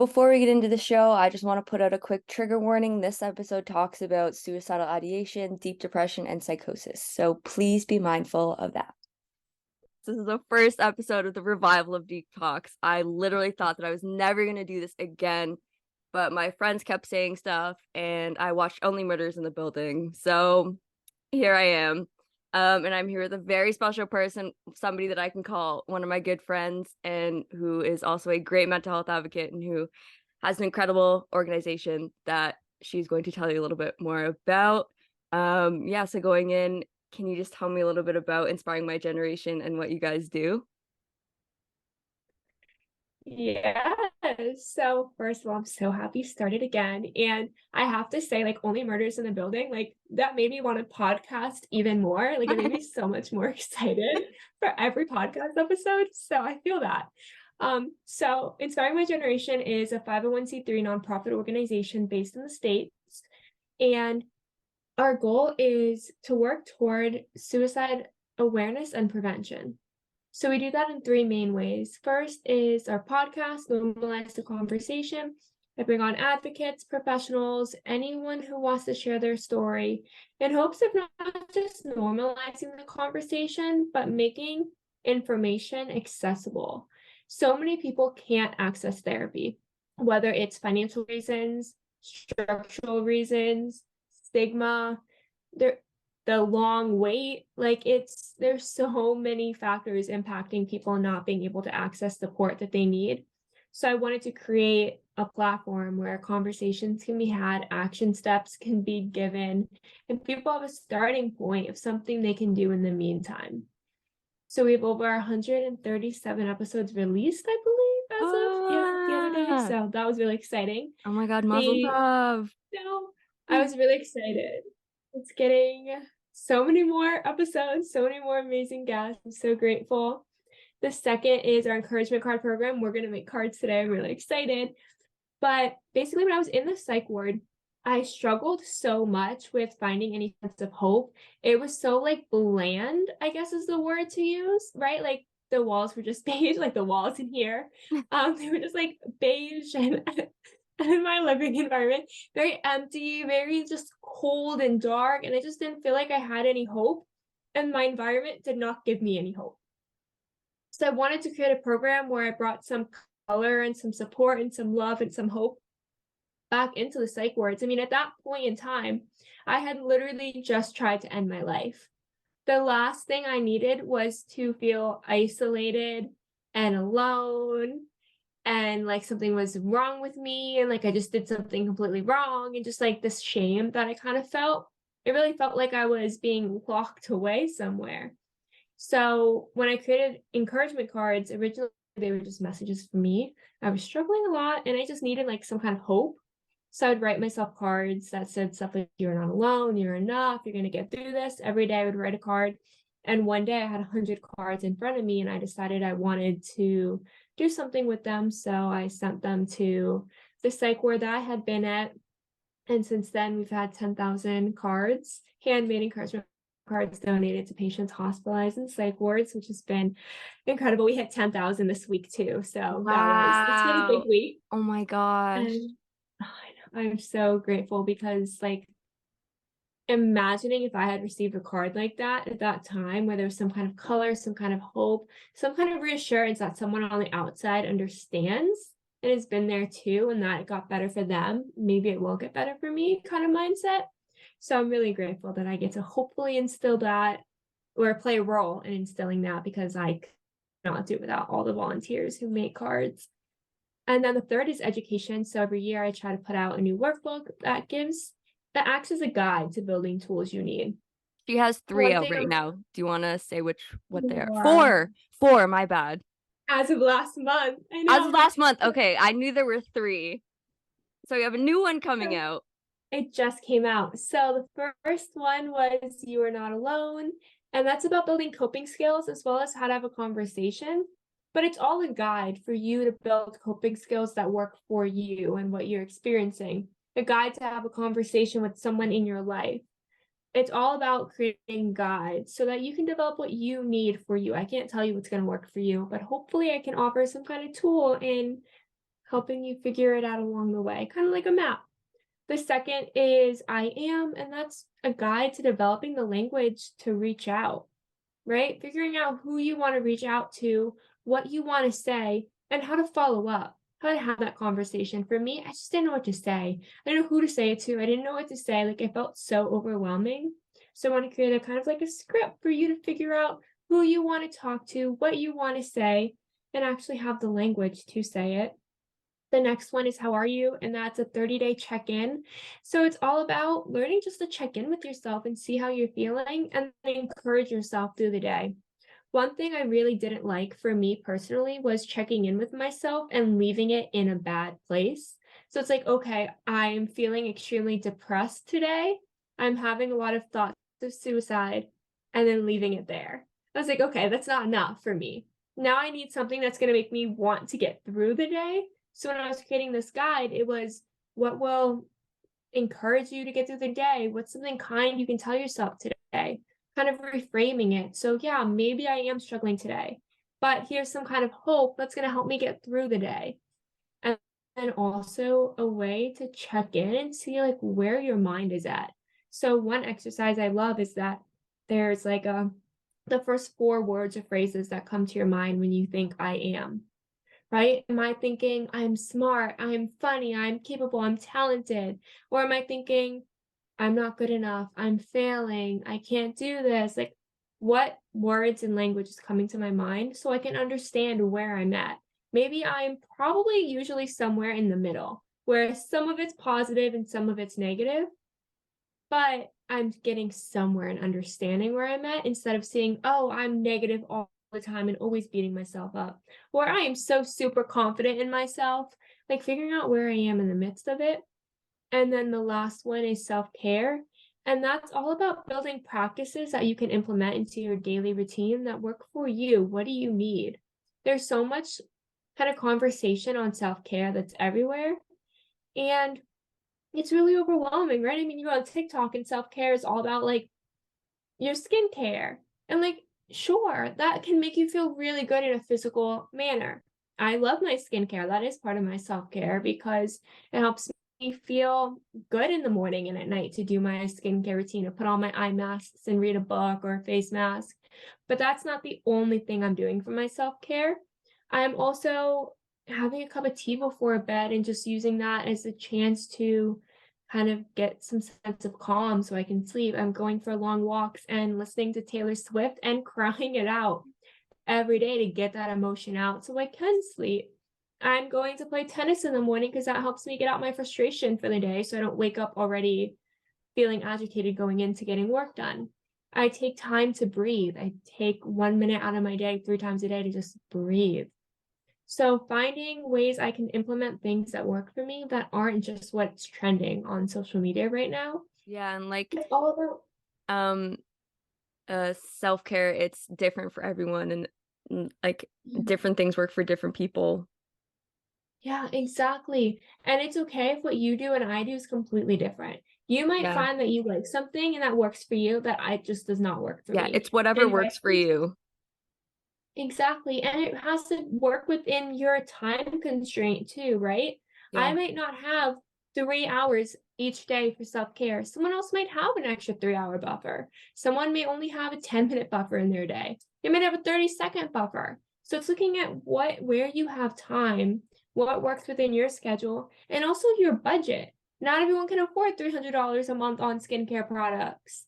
Before we get into the show, I just want to put out a quick trigger warning. This episode talks about suicidal ideation, deep depression, and psychosis, so please be mindful of that. This is the first episode of the revival of Deep Talks. I literally thought that I was never going to do this again, but my friends kept saying stuff, and I watched Only Murders in the Building, so here I am. And I'm here with a very special person, somebody that I can call one of my good friends, and who is also a great mental health advocate and who has an incredible organization that she's going to tell you a little bit more about. So going in, can you just tell me a little bit about Inspiring My Generation and what you guys do? Yeah. So first of all, I'm so happy you started again. And I have to say, like, Only Murders in the Building, like that made me want to podcast even more. Like it made me so much more excited for every podcast episode. So I feel that. So Inspiring My Generation is a 501c3 nonprofit organization based in the States. And our goal is to work toward suicide awareness and prevention. So we do that in three main ways. First is our podcast, Normalize the Conversation. I bring on advocates, professionals, anyone who wants to share their story in hopes of not just normalizing the conversation, but making information accessible. So many people can't access therapy, whether it's financial reasons, structural reasons, stigma. The long wait, like there's so many factors impacting people not being able to access support that they need. So I wanted to create a platform where conversations can be had, action steps can be given, and people have a starting point of something they can do in the meantime. So we have over 137 episodes released, I believe, as of the other day. Ah, So that was really exciting. oh my God, Mazel The Tov. no, I was really excited. It's getting so many more episodes, so many more amazing guests. I'm so grateful. The second is our encouragement card program. We're going to make cards today. I'm really excited. But basically, when I was in the psych ward, I struggled so much with finding any sense of hope. It was so like bland, I guess is the word to use, right? Like the walls were just beige, like the walls in here. They were just like beige and in my living environment, very empty, very just cold and dark. And I just didn't feel like I had any hope. And my environment did not give me any hope. So I wanted to create a program where I brought some color and some support and some love and some hope back into the psych wards. I mean, at that point in time, I had literally just tried to end my life. The last thing I needed was to feel isolated and alone and like something was wrong with me and like I just did something completely wrong and just like this shame that I kind of felt. It really felt like I was being locked away somewhere. So when I created encouragement cards, originally they were just messages for me. I was struggling a lot and I just needed like some kind of hope. So I would write myself cards that said stuff like, you're not alone, you're enough, you're going to get through this. Every day I would write a card. And one day I had 100 cards in front of me and I decided I wanted to do something with them. So I sent them to the psych ward that I had been at. And since then, we've had 10,000 cards, handmade encouragement cards donated to patients hospitalized in psych wards, which has been incredible. We hit 10,000 this week too. So it's been a big Wow. week. Oh my gosh. And I'm so grateful because like imagining if I had received a card like that at that time where there was some kind of color, some kind of hope, some kind of reassurance that someone on the outside understands and has been there too, and that it got better for them, maybe it will get better for me kind of mindset. So I'm really grateful that I get to hopefully instill that or play a role in instilling that because I cannot do it without all the volunteers who make cards. And then the third is education. So every year I try to put out a new workbook that acts as a guide to building tools you need. She has three One out thing right I'm now. Do you want to say what they are? for Four, my bad. as of last month, I As of know. last month. Okay, I knew there were three. So you have a new one coming out. It just came out. So the first one was You Are Not Alone. And that's about building coping skills as well as how to have a conversation. But it's all a guide for you to build coping skills that work for you and what you're experiencing. A guide to have a conversation with someone in your life. It's all about creating guides so that you can develop what you need for you. I can't tell you what's going to work for you, but hopefully I can offer some kind of tool in helping you figure it out along the way, kind of like a map. The second is I am, and that's a guide to developing the language to reach out, right? Figuring out who you want to reach out to, what you want to say, and how to follow up, how to have that conversation. For me, I just didn't know what to say. I didn't know who to say it to. I didn't know what to say. Like, it felt so overwhelming. So I want to create a kind of like a script for you to figure out who you want to talk to, what you want to say, and actually have the language to say it. The next one is how are you? And that's a 30-day check-in. So it's all about learning just to check in with yourself and see how you're feeling and encourage yourself through the day. One thing I really didn't like for me personally was checking in with myself and leaving it in a bad place. So it's like, okay, I'm feeling extremely depressed today. I'm having a lot of thoughts of suicide and then leaving it there. I was like, okay, that's not enough for me. Now I need something that's going to make me want to get through the day. So when I was creating this guide, it was what will encourage you to get through the day? What's something kind you can tell yourself today? Kind of reframing it. So yeah, maybe I am struggling today, but here's some kind of hope that's going to help me get through the day. And also a way to check in and see like where your mind is at. So one exercise I love is that there's like the first 4 words or phrases that come to your mind when you think I am. Right? Am I thinking I'm smart, I'm funny, I'm capable, I'm talented? Or am I thinking I'm not good enough, I'm failing, I can't do this? Like, what words and language is coming to my mind so I can understand where I'm at? Maybe I'm probably usually somewhere in the middle, where some of it's positive and some of it's negative, but I'm getting somewhere and understanding where I'm at instead of seeing, oh, I'm negative all the time and always beating myself up. Or I am so super confident in myself, like figuring out where I am in the midst of it. And then the last one is self-care. And that's all about building practices that you can implement into your daily routine that work for you. What do you need? There's so much kind of conversation on self-care that's everywhere. And it's really overwhelming, right? I mean, you go on TikTok and self-care is all about like your skincare. And like, sure, that can make you feel really good in a physical manner. I love my skincare. That is part of my self-care because it helps me feel good in the morning and at night to do my skincare routine, to put on my eye masks and read a book or a face mask. But that's not the only thing I'm doing for my self-care. I'm also having a cup of tea before bed and just using that as a chance to kind of get some sense of calm so I can sleep. I'm going for long walks and listening to Taylor Swift and crying it out every day to get that emotion out so I can sleep. I'm going to play tennis in the morning because that helps me get out my frustration for the day so I don't wake up already feeling agitated going into getting work done. I take time to breathe. I take 1 minute out of my day 3 times a day to just breathe. So finding ways I can implement things that work for me that aren't just what's trending on social media right now. Yeah, and like It's all about self-care, it's different for everyone, and like different things work for different people. yeah, exactly. And it's okay if what you do and I do is completely different. You might Yeah. find that you like something and that works for you that I just does not work for Yeah, me. it's whatever And works for you. exactly. And it has to work within your time constraint too, right? I Yeah. might not have 3 hours each day for self-care. Someone else might have an extra 3-hour buffer. Someone may only have a 10-minute buffer in their day. They might have a 30-second buffer. So it's looking at where you have time, what works within your schedule, and also your budget. Not everyone can afford $300 a month on skincare products.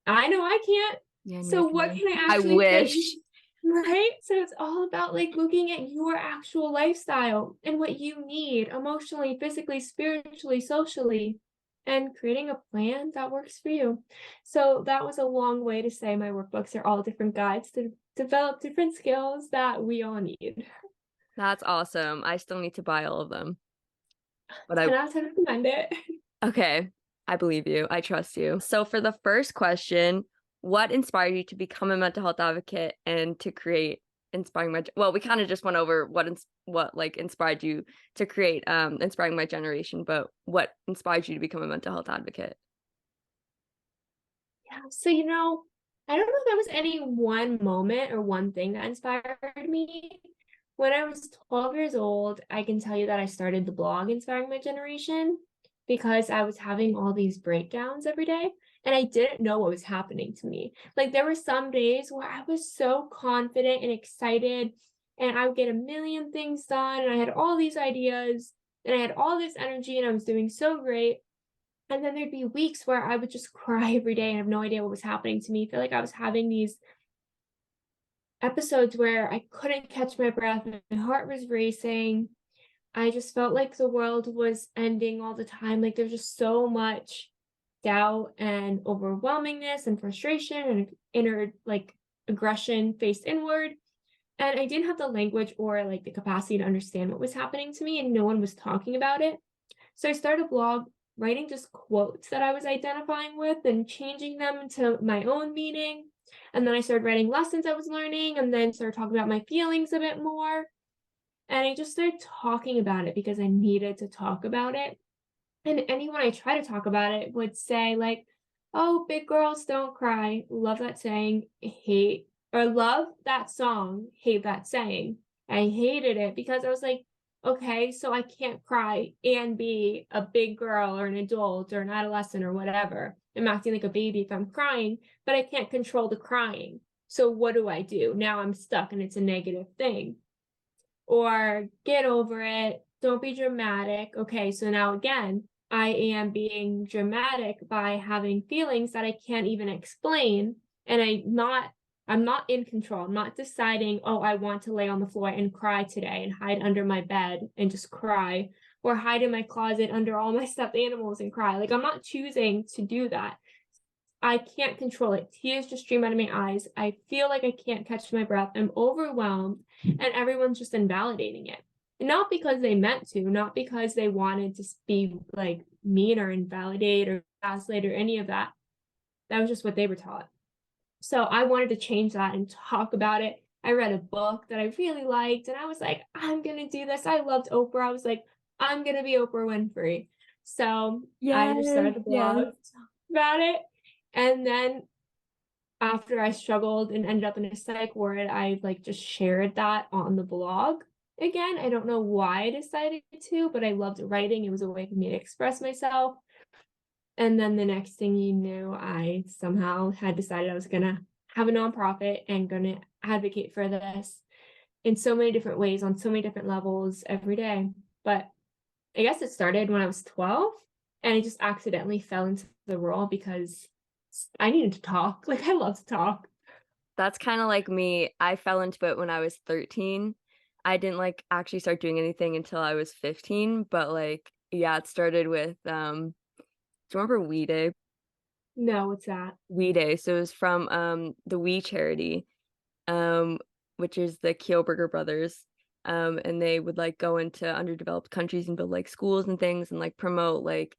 I know I can't. Yeah, So neither what can can I I actually fit? wish. Right? So it's all about like looking at your actual lifestyle and what you need emotionally, physically, spiritually, socially, and creating a plan that works for you. So that was a long way to say my workbooks are all different guides to develop different skills that we all need. That's awesome. I still need to buy all of them. But 10 out of 10 recommend it. okay, I believe you. I trust you. So for the first question, what inspired you to become a mental health advocate and to create Inspiring My, well, we kind of just went over what like inspired you to create Inspiring My Generation, but what inspired you to become a mental health advocate? Yeah. So, I don't know if there was any one moment or one thing that inspired me, When I was 12 years old, I can tell you that I started the blog Inspiring My Generation because I was having all these breakdowns every day and I didn't know what was happening to me. Like there were some days where I was so confident and excited and I would get a million things done and I had all these ideas and I had all this energy and I was doing so great. And then there'd be weeks where I would just cry every day and have no idea what was happening to me. I feel like I was having these episodes where I couldn't catch my breath, my heart was racing. I just felt like the world was ending all the time. Like there's just so much doubt and overwhelmingness and frustration and inner like aggression faced inward. And I didn't have the language or like the capacity to understand what was happening to me, and no one was talking about it. So I started a blog writing just quotes that I was identifying with and changing them into my own meaning. And then I started writing lessons I was learning and then started talking about my feelings a bit more. And I just started talking about it because I needed to talk about it. And anyone I try to talk about it would say, like, oh, big girls don't cry. Love that saying. Hate or love that song. Hate that saying. I hated it because I was like, okay, so I can't cry and be a big girl or an adult or an adolescent or whatever. I'm acting like a baby if I'm crying, but I can't control the crying. So what do I do? Now I'm stuck and it's a negative thing. Or get over it. Don't be dramatic. Okay, so now again, I am being dramatic by having feelings that I can't even explain. And I'm not in control. I'm not deciding, oh, I want to lay on the floor and cry today and hide under my bed and just cry, or hide in my closet under all my stuffed animals and cry. Like I'm not choosing to do that. I can't control it. Tears just stream out of my eyes. I feel like I can't catch my breath. I'm overwhelmed, and everyone's just invalidating it. Not because they meant to, not because they wanted to be like mean or invalidate or gaslight or any of that. That was just what they were taught. So I wanted to change that and talk about it. I read a book that I really liked, and I was like, I'm going to do this. I loved Oprah. I was like, I'm going to be Oprah Winfrey. So I just started the blog, talk about it. And then after I struggled and ended up in a psych ward, I like just shared that on the blog again. I don't know why I decided to, but I loved writing. It was a way for me to express myself. And then the next thing you knew, I somehow had decided I was going to have a nonprofit and going to advocate for this in so many different ways, on so many different levels every day. But I guess it started when I was 12 and I just accidentally fell into the role because I needed to talk. Like I love to talk. That's kind of like me. I fell into it when I was 13. I didn't like actually start doing anything until I was 15, but like yeah, it started with do you remember We Day? No, what's that? We Day. So it was from the We charity, um, which is the Kielburger brothers. And they would like go into underdeveloped countries and build like schools and things and like promote like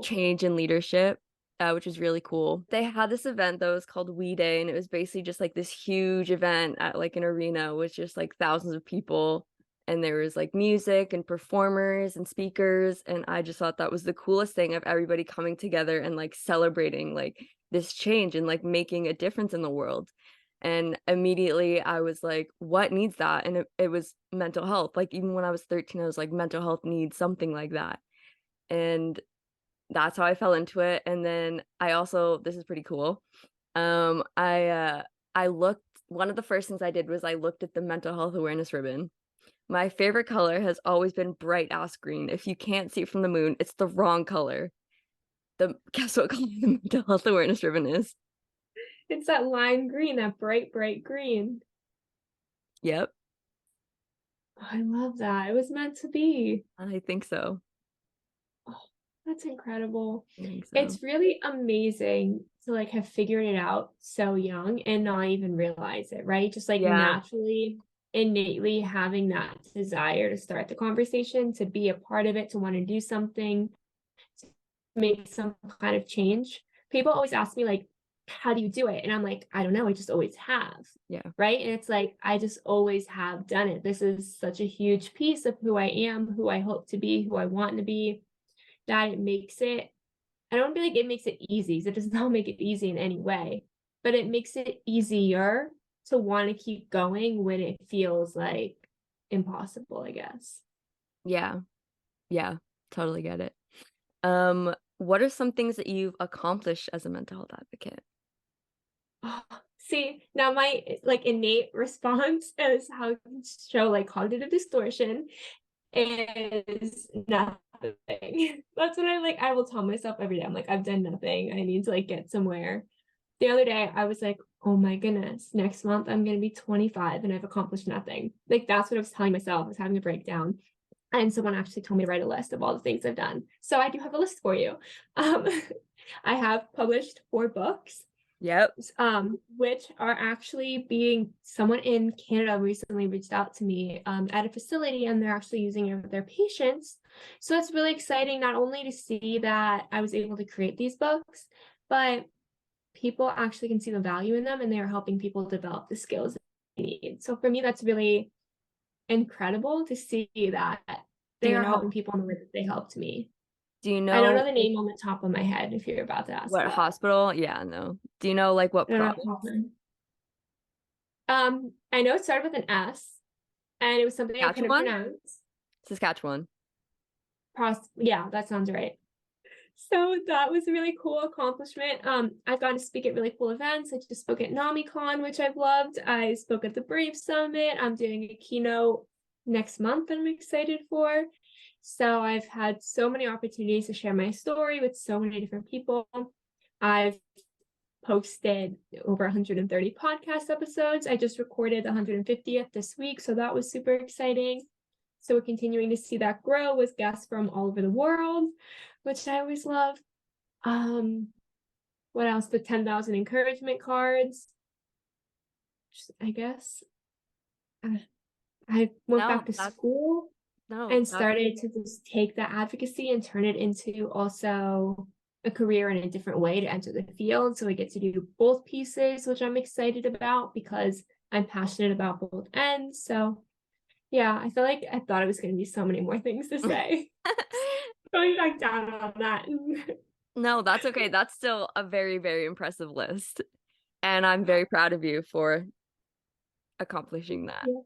change and leadership, which is really cool. They had this event that was called We Day, and it was basically just like this huge event at like an arena with just like thousands of people. And there was like music and performers and speakers. And I just thought that was the coolest thing of everybody coming together and like celebrating like this change and like making a difference in the world. And immediately I was like, what needs that? And it was mental health. Like even when I was 13, I was like, mental health needs something like that. And that's how I fell into it. And then I also, this is pretty cool. I looked, one of the first things I did was I looked at the mental health awareness ribbon. My favorite color has always been bright ass green. If you can't see it from the moon, it's the wrong color. Guess what color the mental health awareness ribbon is? It's that lime green, that bright, bright green. Yep, Oh, I love that. It was meant to be. I think so. Oh, that's incredible. I think so. It's really amazing to like have figured it out so young and not even realize it, right? Just like Yeah. naturally, innately having that desire to start the conversation, to be a part of it, to want to do something, to make some kind of change. People always ask me like, how do you do it? And I'm like, I don't know. I just always have. Yeah. Right. And it's like, I just always have done it. This is such a huge piece of who I am, who I hope to be, who I want to be, that it makes it, I don't feel like it makes it easy, because it does not make it easy in any way, but it makes it easier to want to keep going when it feels like impossible, I guess. Yeah. Yeah. Totally get it. What are some things that you've accomplished as a mental health advocate? Oh, see, now my like innate response is how to show like cognitive distortion is nothing. That's what I will tell myself every day. I'm like, I've done nothing. I need to like get somewhere. The other day I was like, oh my goodness, next month I'm gonna be 25 and I've accomplished nothing. Like that's what I was telling myself. I was having a breakdown. And someone actually told me to write a list of all the things I've done. So I do have a list for you. Um, I have published 4 books, Yep. which are actually being someone in Canada recently reached out to me at a facility, and they're actually using it with their patients. So it's really exciting not only to see that I was able to create these books, but people actually can see the value in them and they are helping people develop the skills they need. So for me, that's really incredible to see that Do they you are know helping people in the way that they helped me. do you I don't know know the name on the top of my head if you're about to ask what that. hospital? Yeah, no. Do you know like what I don't know product? off the top of my head. I know it started with an S and it was something I couldn't Saskatchewan? pronounce. Saskatchewan. Yeah, that sounds right. So that was a really cool accomplishment. I've gotten to speak at really cool events. I just spoke at NamiCon, which I've loved. I spoke at the Brave Summit. I'm doing a keynote next month that I'm excited for. So I've had so many opportunities to share my story with so many different people. I've posted over 130 podcast episodes. I just recorded the 150th this week, so that was super exciting. So we're continuing to see that grow with guests from all over the world, which I always love. What else? The 10,000 encouragement cards. I guess I went No, back to that's school no, and that's started to just take the advocacy and turn it into also a career in a different way to enter the field. So I get to do both pieces, which I'm excited about because I'm passionate about both ends. So yeah, I feel like I thought it was going to be so many more things to say. Going back down on that. no, that's okay. That's still a very, very impressive list. And I'm very proud of you for accomplishing that. Yeah,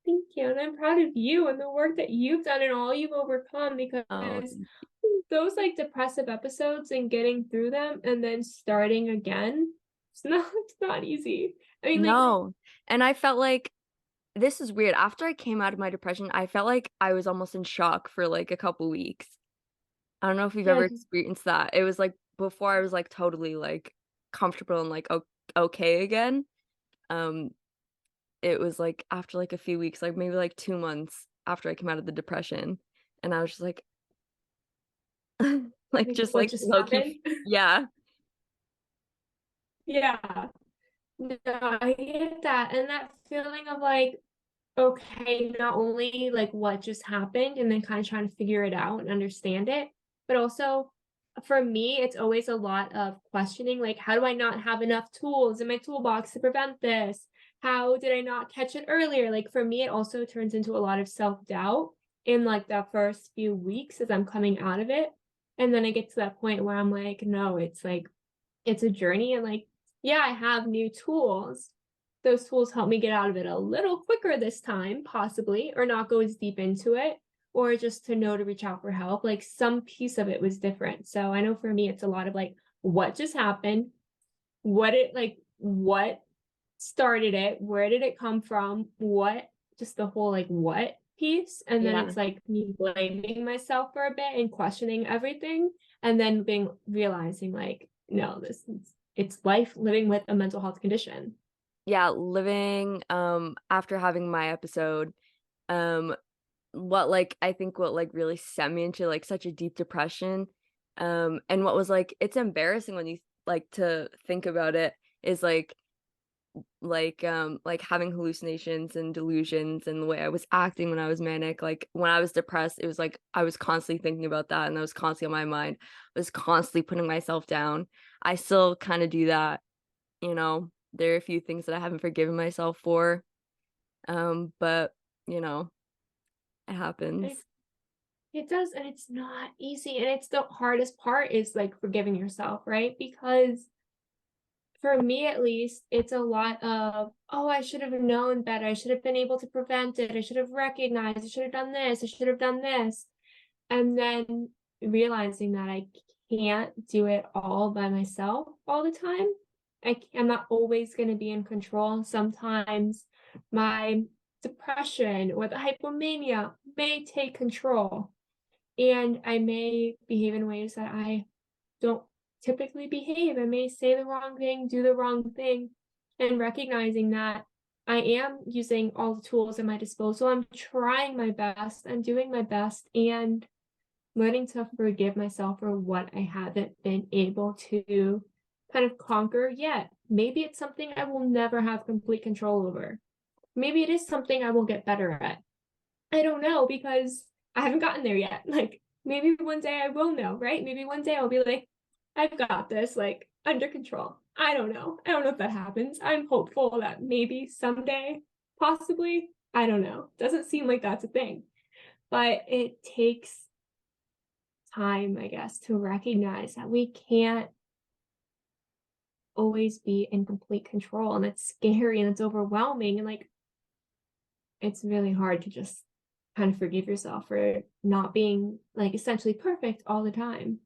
thank you. And I'm proud of you and the work that you've done and all you've overcome because Oh, those like depressive episodes and getting through them and then starting again, it's not easy. I mean, like, no. And I felt like this is weird. After I came out of my depression, I felt like I was almost in shock for like a couple weeks. I don't know if you've yeah, ever 'cause experienced that. It was like before I was like totally like comfortable and like okay again. Um, it was like after like a few weeks, like maybe like 2 months after I came out of the depression, and I was just like, like just what like just low key, happened? yeah, Yeah. No, I get that. And that feeling of like, okay, not only like what just happened and then kind of trying to figure it out and understand it, but also for me, it's always a lot of questioning, like, how do I not have enough tools in my toolbox to prevent this? How did I not catch it earlier? Like for me, it also turns into a lot of self-doubt in like the first few weeks as I'm coming out of it. And then I get to that point where I'm like, no, it's like it's a journey and like, yeah, I have new tools. Those tools help me get out of it a little quicker this time, possibly, or not go as deep into it, or just to know to reach out for help. Like some piece of it was different. So I know for me, it's a lot of like, what just happened? What started it? Where did it come from? Just the whole like what piece. And then yeah, it's like me blaming myself for a bit and questioning everything. And then realizing like, no, it's life living with a mental health condition. yeah. Living after having my episode, um, what like I think what like really sent me into like such a deep depression, and what was like it's embarrassing when you like to think about it is like having hallucinations and delusions and the way I was acting when I was manic. Like when I was depressed, it was like I was constantly thinking about that and that was constantly on my mind. I was constantly putting myself down. I still kind of do that, you know. There are a few things that I haven't forgiven myself for. But you know, it happens. It, it does, and it's not easy. And it's the hardest part is like forgiving yourself, right? Because for me at least, it's a lot of, oh, I should have known better. I should have been able to prevent it. I should have recognized. I should have done this. I should have done this. And then realizing that I can't do it all by myself all the time. I'm not always going to be in control. Sometimes my depression or the hypomania may take control, and I may behave in ways that I don't typically behave. I may say the wrong thing, do the wrong thing, and recognizing that I am using all the tools at my disposal. I'm trying my best. I'm doing my best, and learning to forgive myself for what I haven't been able to kind of conquer yet. Maybe it's something I will never have complete control over. Maybe it is something I will get better at. I don't know, because I haven't gotten there yet. Like, maybe one day I will know, right? Maybe one day I'll be like, I've got this, like, under control. I don't know. I don't know if that happens. I'm hopeful that maybe someday, possibly. I don't know. Doesn't seem like that's a thing. But it takes time, I guess, to recognize that we can't always be in complete control, and it's scary and it's overwhelming, and like it's really hard to just kind of forgive yourself for not being like essentially perfect all the time.